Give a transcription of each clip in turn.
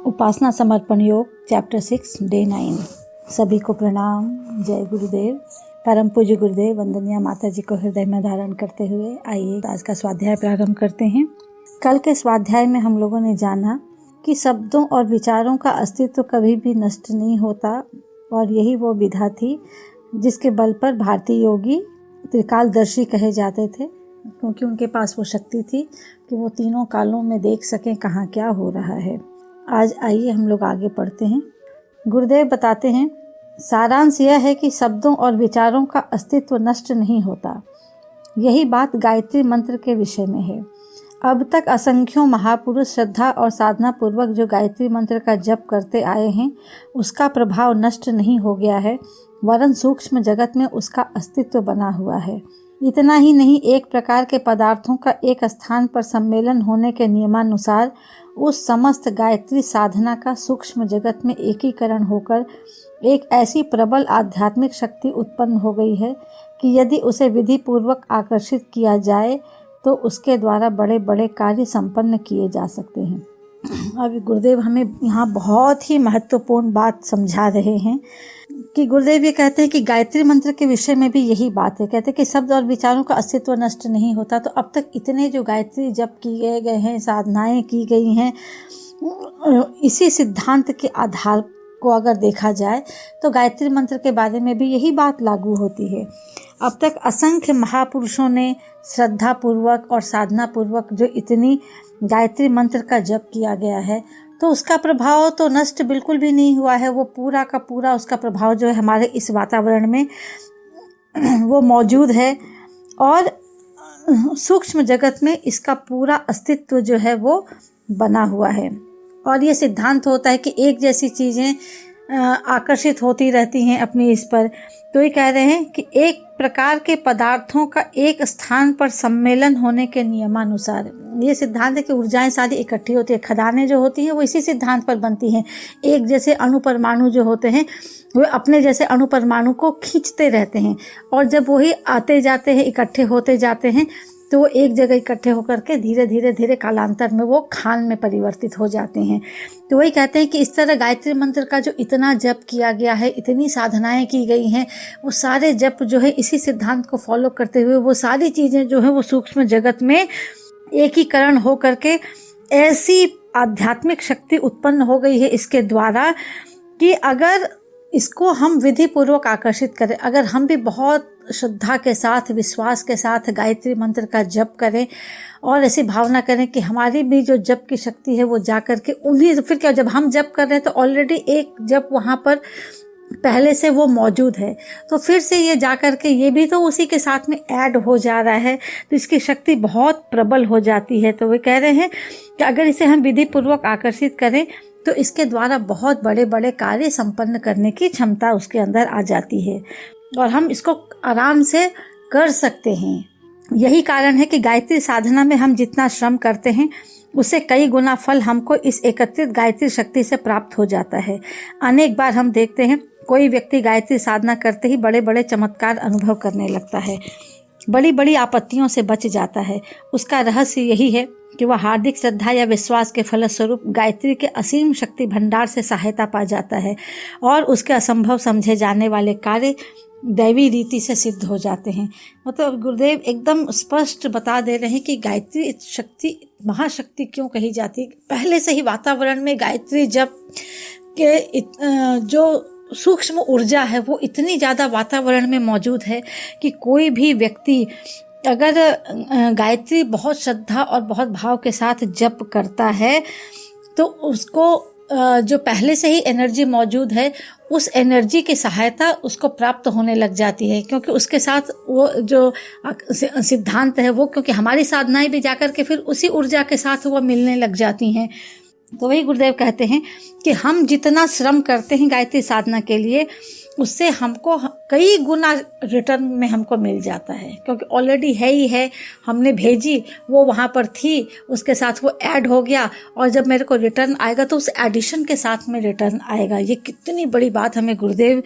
उपासना समर्पण योग chapter 6 day 9। सभी को प्रणाम। जय गुरुदेव। परम पूज्य गुरुदेव वंदनीय माता जी को हृदय में धारण करते हुए आइए आज का स्वाध्याय प्रारंभ करते हैं। कल के स्वाध्याय में हम लोगों ने जाना कि शब्दों और विचारों का अस्तित्व कभी भी नष्ट नहीं होता और यही वो विधा थी जिसके बल पर भारतीय योगी त्रिकालदर्शी कहे जाते थे, क्योंकि उनके पास वो शक्ति थी कि वो तीनों कालों में देख सकें कहाँ क्या हो रहा है। आज आइए हम लोग आगे पढ़ते हैं। गुरुदेव बताते हैं, सारांश यह है कि शब्दों और विचारों का अस्तित्व नष्ट नहीं होता। यही बात गायत्री मंत्र के विषय में है। अब तक असंख्यों महापुरुष श्रद्धा और साधना पूर्वक जो गायत्री मंत्र का जप करते आए हैं, उसका प्रभाव नष्ट नहीं हो गया है, वरन सूक्ष्म जगत में उसका अस्तित्व बना हुआ है। इतना ही नहीं, एक प्रकार के पदार्थों का एक स्थान पर सम्मेलन होने के नियमानुसार उस समस्त गायत्री साधना का सूक्ष्म जगत में एकीकरण होकर एक ऐसी प्रबल आध्यात्मिक शक्ति उत्पन्न हो गई है कि यदि उसे विधि पूर्वक आकर्षित किया जाए तो उसके द्वारा बड़े बड़े कार्य संपन्न किए जा सकते हैं। अब गुरुदेव हमें यहाँ बहुत ही महत्वपूर्ण बात समझा रहे हैं कि गुरुदेव ये कहते हैं कि गायत्री मंत्र के विषय में भी यही बात है। कहते हैं कि शब्द और विचारों का अस्तित्व नष्ट नहीं होता। तो अब तक इतने जो गायत्री जप किए गए हैं, साधनाएं की गई हैं, इसी सिद्धांत के आधार को अगर देखा जाए तो गायत्री मंत्र के बारे में भी यही बात लागू होती है। अब तक असंख्य महापुरुषों ने श्रद्धा पूर्वक और साधना पूर्वक जो इतनी गायत्री मंत्र का जप किया गया है, तो उसका प्रभाव तो नष्ट बिल्कुल भी नहीं हुआ है। वो पूरा का पूरा उसका प्रभाव जो है हमारे इस वातावरण में वो मौजूद है और सूक्ष्म जगत में इसका पूरा अस्तित्व जो है वो बना हुआ है। और ये सिद्धांत होता है कि एक जैसी चीज़ें आकर्षित होती रहती हैं अपनी इस पर। तो ये कह रहे हैं कि एक प्रकार के पदार्थों का एक स्थान पर सम्मेलन होने के नियमानुसार, ये सिद्धांत है कि ऊर्जाएं सारी इकट्ठी होती है। खदानें जो होती हैं वो इसी सिद्धांत पर बनती हैं। एक जैसे अणुपरमाणु जो होते हैं वो अपने जैसे अणुपरमाणु को खींचते रहते हैं और जब वही आते जाते हैं, इकट्ठे होते जाते हैं, तो वो एक जगह इकट्ठे होकर के धीरे धीरे कालांतर में वो खान में परिवर्तित हो जाते हैं। तो वही कहते हैं कि इस तरह गायत्री मंत्र का जो इतना जप किया गया है, इतनी साधनाएं की गई हैं, वो सारे जप जो है इसी सिद्धांत को फॉलो करते हुए वो सारी चीज़ें जो है वो सूक्ष्म जगत में एकीकरण हो करके ऐसी आध्यात्मिक शक्ति उत्पन्न हो गई है इसके द्वारा कि अगर इसको हम विधि पूर्वक आकर्षित करें, अगर हम भी बहुत श्रद्धा के साथ, विश्वास के साथ गायत्री मंत्र का जप करें और ऐसी भावना करें कि हमारी भी जो जप की शक्ति है वो जा करके उन्हीं, फिर क्या, जब हम जप कर रहे हैं तो ऑलरेडी एक जप वहाँ पर पहले से वो मौजूद है, तो फिर से ये जा करके ये भी तो उसी के साथ में ऐड हो जा रहा है, तो इसकी शक्ति बहुत प्रबल हो जाती है। तो वे कह रहे हैं कि अगर इसे हम विधि पूर्वक आकर्षित करें तो इसके द्वारा बहुत बड़े बड़े कार्य संपन्न करने की क्षमता उसके अंदर आ जाती है और हम इसको आराम से कर सकते हैं। यही कारण है कि गायत्री साधना में हम जितना श्रम करते हैं उससे कई गुना फल हमको इस एकत्रित गायत्री शक्ति से प्राप्त हो जाता है। अनेक बार हम देखते हैं कोई व्यक्ति गायत्री साधना करते ही बड़े बड़े चमत्कार अनुभव करने लगता है, बड़ी बड़ी आपत्तियों से बच जाता है। उसका रहस्य यही है कि वह हार्दिक श्रद्धा या विश्वास के फलस्वरूप गायत्री के असीम शक्ति भंडार से सहायता पा जाता है और उसके असंभव समझे जाने वाले कार्य दैवी रीति से सिद्ध हो जाते हैं। मतलब गुरुदेव एकदम स्पष्ट बता दे रहे हैं कि गायत्री शक्ति महाशक्ति क्यों कही जाती है। पहले से ही वातावरण में गायत्री जप के जो सूक्ष्म ऊर्जा है वो इतनी ज़्यादा वातावरण में मौजूद है कि कोई भी व्यक्ति अगर गायत्री बहुत श्रद्धा और बहुत भाव के साथ जप करता है तो उसको जो पहले से ही एनर्जी मौजूद है उस एनर्जी की सहायता उसको प्राप्त होने लग जाती है, क्योंकि उसके साथ वो जो सिद्धांत है वो, क्योंकि हमारी साधनाएं भी जाकर के फिर उसी ऊर्जा के साथ वो मिलने लग जाती हैं। तो वही गुरुदेव कहते हैं कि हम जितना श्रम करते हैं गायत्री साधना के लिए उससे हमको कई गुना रिटर्न में हमको मिल जाता है, क्योंकि ऑलरेडी है ही है, हमने भेजी, वो वहाँ पर थी, उसके साथ वो ऐड हो गया और जब मेरे को रिटर्न आएगा तो उस एडिशन के साथ में रिटर्न आएगा। ये कितनी बड़ी बात हमें गुरुदेव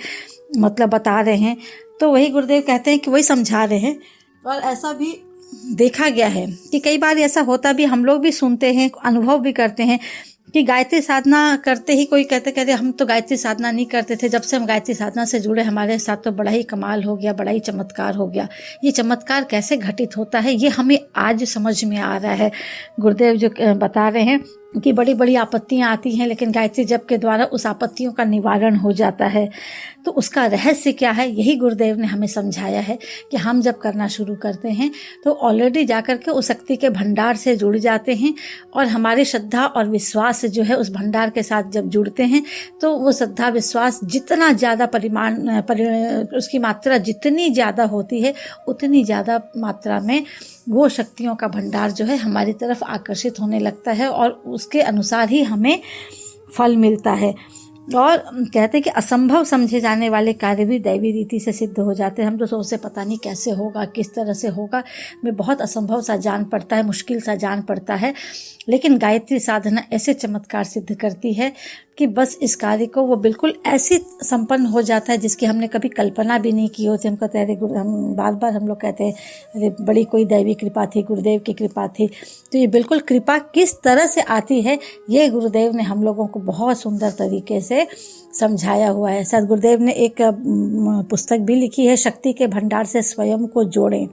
मतलब बता रहे हैं। तो वही गुरुदेव कहते हैं कि वही समझा रहे हैं और ऐसा भी देखा गया है कि कई बार ऐसा होता भी, हम लोग भी सुनते हैं, अनुभव भी करते हैं कि गायत्री साधना करते ही कोई कहते हम तो गायत्री साधना नहीं करते थे, जब से हम गायत्री साधना से जुड़े हमारे साथ तो बड़ा ही कमाल हो गया, बड़ा ही चमत्कार हो गया। ये चमत्कार कैसे घटित होता है ये हमें आज समझ में आ रहा है। गुरुदेव जो बता रहे हैं कि बड़ी बड़ी आपत्तियां आती हैं, लेकिन गायत्री जप के द्वारा उस आपत्तियों का निवारण हो जाता है। तो उसका रहस्य क्या है, यही गुरुदेव ने हमें समझाया है कि हम जब करना शुरू करते हैं तो ऑलरेडी जाकर के उस शक्ति के भंडार से जुड़ जाते हैं, और हमारी श्रद्धा और विश्वास जो है उस भंडार के साथ जब जुड़ते हैं तो वो श्रद्धा विश्वास जितना ज़्यादा उसकी मात्रा जितनी ज़्यादा होती है उतनी ज़्यादा मात्रा में वो शक्तियों का भंडार जो है हमारी तरफ आकर्षित होने लगता है, और उसके अनुसार ही हमें फल मिलता है। और कहते हैं कि असंभव समझे जाने वाले कार्य भी दैवी रीति से सिद्ध हो जाते हैं। हम जो सोचते पता नहीं कैसे होगा, किस तरह से होगा, में बहुत असंभव सा जान पड़ता है, मुश्किल सा जान पड़ता है, लेकिन गायत्री साधना ऐसे चमत्कार सिद्ध करती है कि बस इस कार्य को वो बिल्कुल ऐसे संपन्न हो जाता है जिसकी हमने कभी कल्पना भी नहीं की होती। हम कहते हैं हम बार हम लोग कहते हैं अरे बड़ी कोई दैवी कृपा थी, गुरुदेव की कृपा थी। तो ये बिल्कुल कृपा किस तरह से आती है ये गुरुदेव ने हम लोगों को बहुत सुंदर तरीके से समझाया हुआ है। सद्गुरुदेव ने एक पुस्तक भी लिखी है, शक्ति के भंडार से स्वयं को जोड़ें।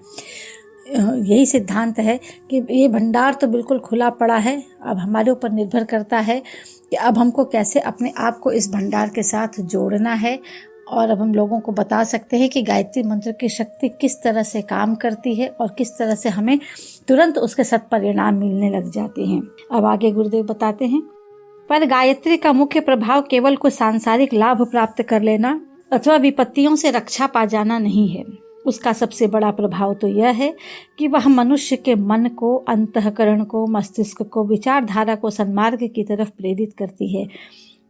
यही सिद्धांत है कि ये भंडार तो बिल्कुल खुला पड़ा है, अब हमारे ऊपर निर्भर करता है कि अब हमको कैसे अपने आप को इस भंडार के साथ जोड़ना है। और अब हम लोगों को बता सकते हैं कि गायत्री मंत्र की शक्ति किस तरह से काम करती है और किस तरह से हमें तुरंत उसके सत्परिणाम मिलने लग जाते हैं। अब आगे गुरुदेव बताते हैं, पर गायत्री का मुख्य प्रभाव केवल कुछ सांसारिक लाभ प्राप्त कर लेना अथवा विपत्तियों से रक्षा पा जाना नहीं है। उसका सबसे बड़ा प्रभाव तो यह है कि वह मनुष्य के मन को, अंतःकरण को, मस्तिष्क को, विचारधारा को सन्मार्ग की तरफ प्रेरित करती है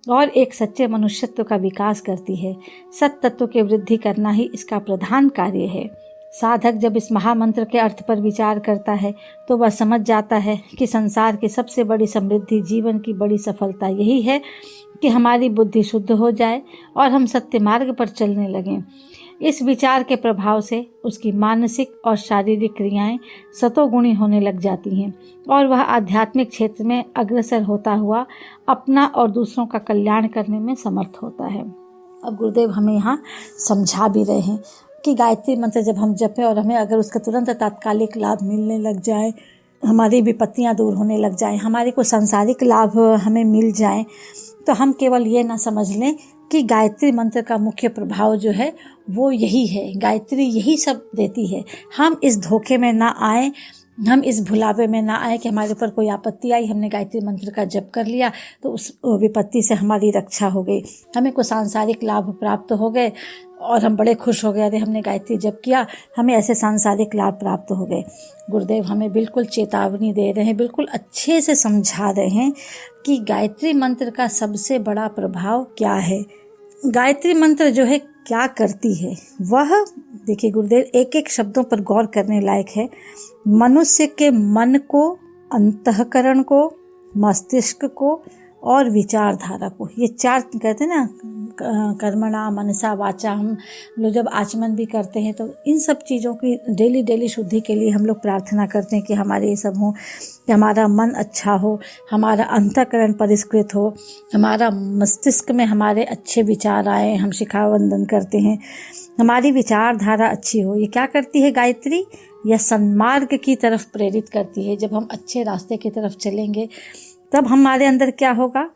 और एक सच्चे मनुष्यत्व का विकास करती है। सत तत्व की वृद्धि करना ही इसका प्रधान कार्य है। साधक जब इस महामंत्र के अर्थ पर विचार करता है तो वह समझ जाता है कि संसार की सबसे बड़ी समृद्धि, जीवन की बड़ी सफलता यही है कि हमारी बुद्धि शुद्ध हो जाए और हम सत्य मार्ग पर चलने लगें। इस विचार के प्रभाव से उसकी मानसिक और शारीरिक क्रियाएं सतोगुणी होने लग जाती हैं और वह आध्यात्मिक क्षेत्र में अग्रसर होता हुआ अपना और दूसरों का कल्याण करने में समर्थ होता है। अब गुरुदेव हमें यहाँ समझा भी रहे हैं कि गायत्री मंत्र जब हम जपें और हमें अगर उसका तुरंत तात्कालिक लाभ मिलने लग जाए, हमारी विपत्तियाँ दूर होने लग जाएं, हमारे को सांसारिक लाभ हमें मिल जाएं, तो हम केवल ये ना समझ लें कि गायत्री मंत्र का मुख्य प्रभाव जो है वो यही है, गायत्री यही सब देती है। हम इस धोखे में ना आए, हम इस भुलावे में ना आए कि हमारे ऊपर कोई आपत्ति आई, हमने गायत्री मंत्र का जप कर लिया तो उस विपत्ति से हमारी रक्षा हो गई, हमें कुछ सांसारिक लाभ प्राप्त हो गए और हम बड़े खुश हो गए, अरे हमने गायत्री जप किया, हमें ऐसे सांसारिक लाभ प्राप्त हो गए। गुरुदेव हमें बिल्कुल चेतावनी दे रहे हैं, बिल्कुल अच्छे से समझा रहे हैं कि गायत्री मंत्र का सबसे बड़ा प्रभाव क्या है। गायत्री मंत्र जो है क्या करती है, वह देखिए गुरुदेव एक एक शब्दों पर गौर करने लायक है। मनुष्य के मन को, अंतःकरण को, मस्तिष्क को और विचारधारा को, ये चार कहते हैं ना, कर्मणा मनसा वाचा, हम लोग जब आचमन भी करते हैं तो इन सब चीज़ों की डेली शुद्धि के लिए हम लोग प्रार्थना करते हैं कि हमारे ये सब हो, कि हमारा मन अच्छा हो, हमारा अंतःकरण परिष्कृत हो, हमारा मस्तिष्क में हमारे अच्छे विचार आए, हम शिखा वंदन करते हैं, हमारी विचारधारा अच्छी हो। ये क्या करती है गायत्री, यह सन्मार्ग की तरफ प्रेरित करती है। जब हम अच्छे रास्ते की तरफ चलेंगे तब हमारे अंदर क्या होगा,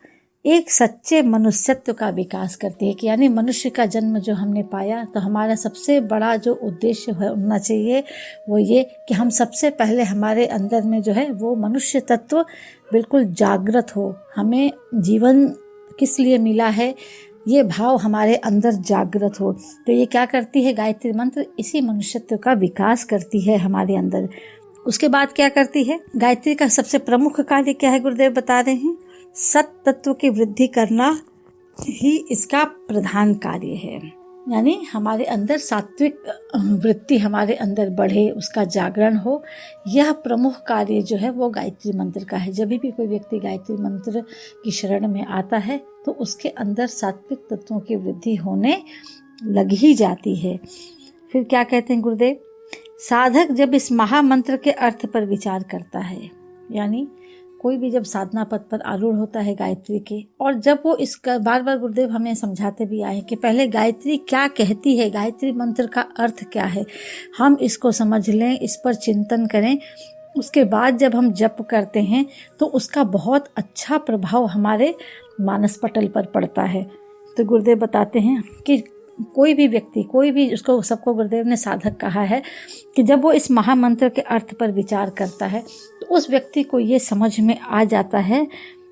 एक सच्चे मनुष्यत्व का विकास करती है कि यानी मनुष्य का जन्म जो हमने पाया तो हमारा सबसे बड़ा जो उद्देश्य होना चाहिए वो ये कि हम सबसे पहले हमारे अंदर में जो है वो मनुष्य तत्व बिल्कुल जागृत हो, हमें जीवन किस लिए मिला है ये भाव हमारे अंदर जागृत हो। तो ये क्या करती है गायत्री मंत्र, इसी मनुष्यत्व का विकास करती है हमारे अंदर। उसके बाद क्या करती है गायत्री का सबसे प्रमुख कार्य क्या है, गुरुदेव बता रहे हैं, सत तत्व की वृद्धि करना ही इसका प्रधान कार्य है। यानी हमारे अंदर सात्विक वृत्ति हमारे अंदर बढ़े, उसका जागरण हो, यह प्रमुख कार्य जो है वो गायत्री मंत्र का है। जब भी कोई व्यक्ति गायत्री मंत्र की शरण में आता है तो उसके अंदर सात्विक तत्वों की वृद्धि होने लग ही जाती है। फिर क्या कहते हैं गुरुदेव, साधक जब इस महामंत्र के अर्थ पर विचार करता है, यानी कोई भी जब साधना पथ पर आरूढ़ होता है गायत्री के, और जब वो इसका बार बार गुरुदेव हमें समझाते भी आए कि पहले गायत्री क्या कहती है, गायत्री मंत्र का अर्थ क्या है, हम इसको समझ लें, इस पर चिंतन करें, उसके बाद जब हम जप करते हैं तो उसका बहुत अच्छा प्रभाव हमारे मानस पटल पर पड़ता है। तो गुरुदेव बताते हैं कि कोई भी व्यक्ति, कोई भी, उसको सबको गुरुदेव ने साधक कहा है कि जब वो इस महामंत्र के अर्थ पर विचार करता है तो उस व्यक्ति को ये समझ में आ जाता है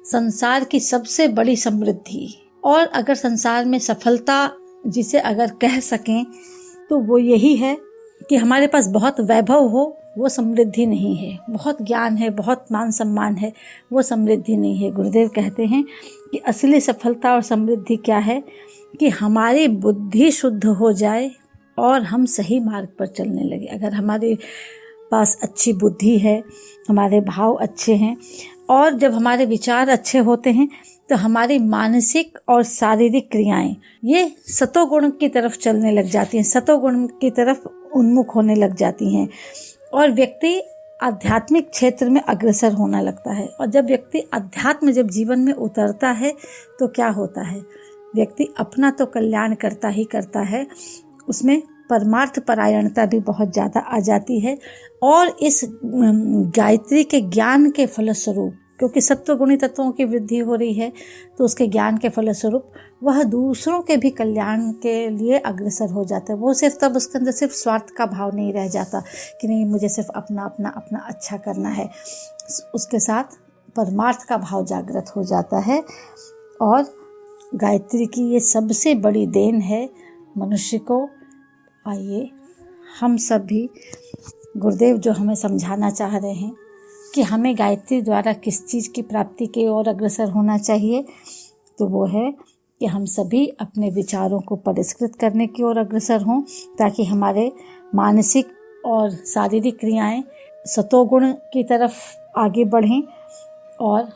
संसार की सबसे बड़ी समृद्धि, और अगर संसार में सफलता जिसे अगर कह सकें तो वो यही है कि हमारे पास बहुत वैभव हो, वो समृद्धि नहीं है। बहुत ज्ञान है, बहुत मान सम्मान है, वो समृद्धि नहीं है। गुरुदेव कहते हैं कि असली सफलता और समृद्धि क्या है कि हमारी बुद्धि शुद्ध हो जाए और हम सही मार्ग पर चलने लगे। अगर हमारे पास अच्छी बुद्धि है, हमारे भाव अच्छे हैं, और जब हमारे विचार अच्छे होते हैं तो हमारी मानसिक और शारीरिक क्रियाएं ये सतोगुण की तरफ चलने लग जाती हैं, सतोगुण की तरफ उन्मुख होने लग जाती हैं, और व्यक्ति आध्यात्मिक क्षेत्र में अग्रसर होना लगता है। और जब व्यक्ति अध्यात्म जब जीवन में उतरता है तो क्या होता है, व्यक्ति अपना तो कल्याण करता ही करता है, उसमें परमार्थ परायणता भी बहुत ज़्यादा आ जाती है। और इस गायत्री के ज्ञान के फलस्वरूप, क्योंकि सत्वगुणी तत्वों की वृद्धि हो रही है, तो उसके ज्ञान के फलस्वरूप वह दूसरों के भी कल्याण के लिए अग्रसर हो जाता है। वो सिर्फ तब उसके अंदर सिर्फ स्वार्थ का भाव नहीं रह जाता कि नहीं मुझे सिर्फ अपना अपना अपना अच्छा करना है, उसके साथ परमार्थ का भाव जागृत हो जाता है। और गायत्री की ये सबसे बड़ी देन है मनुष्य को। आइए हम सब भी, गुरुदेव जो हमें समझाना चाह रहे हैं कि हमें गायत्री द्वारा किस चीज़ की प्राप्ति की ओर अग्रसर होना चाहिए, तो वो है कि हम सभी अपने विचारों को परिष्कृत करने की ओर अग्रसर हों, ताकि हमारे मानसिक और शारीरिक क्रियाएं सतोगुण की तरफ आगे बढ़ें और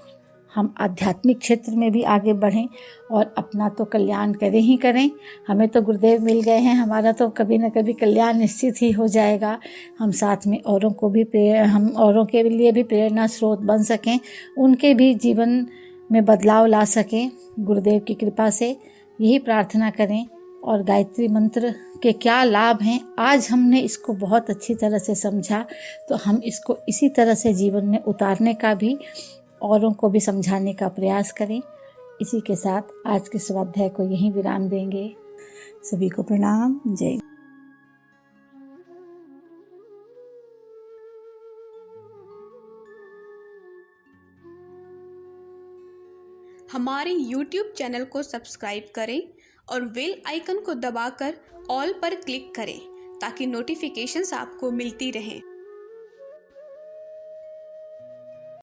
हम आध्यात्मिक क्षेत्र में भी आगे बढ़ें और अपना तो कल्याण करें ही करें। हमें तो गुरुदेव मिल गए हैं, हमारा तो कभी न कभी कल्याण निश्चित ही हो जाएगा। हम साथ में औरों को भी हम औरों के लिए भी प्रेरणा स्रोत बन सकें, उनके भी जीवन में बदलाव ला सकें। गुरुदेव की कृपा से यही प्रार्थना करें। और गायत्री मंत्र के क्या लाभ हैं, आज हमने इसको बहुत अच्छी तरह से समझा, तो हम इसको इसी तरह से जीवन में उतारने का भी, औरों को भी समझाने का प्रयास करें। इसी के साथ आज के स्वाध्याय को यहीं विराम देंगे। सभी को प्रणाम। जय। हमारे YouTube चैनल को सब्सक्राइब करें और बेल आइकन को दबाकर ऑल पर क्लिक करें ताकि नोटिफिकेशंस आपको मिलती रहें।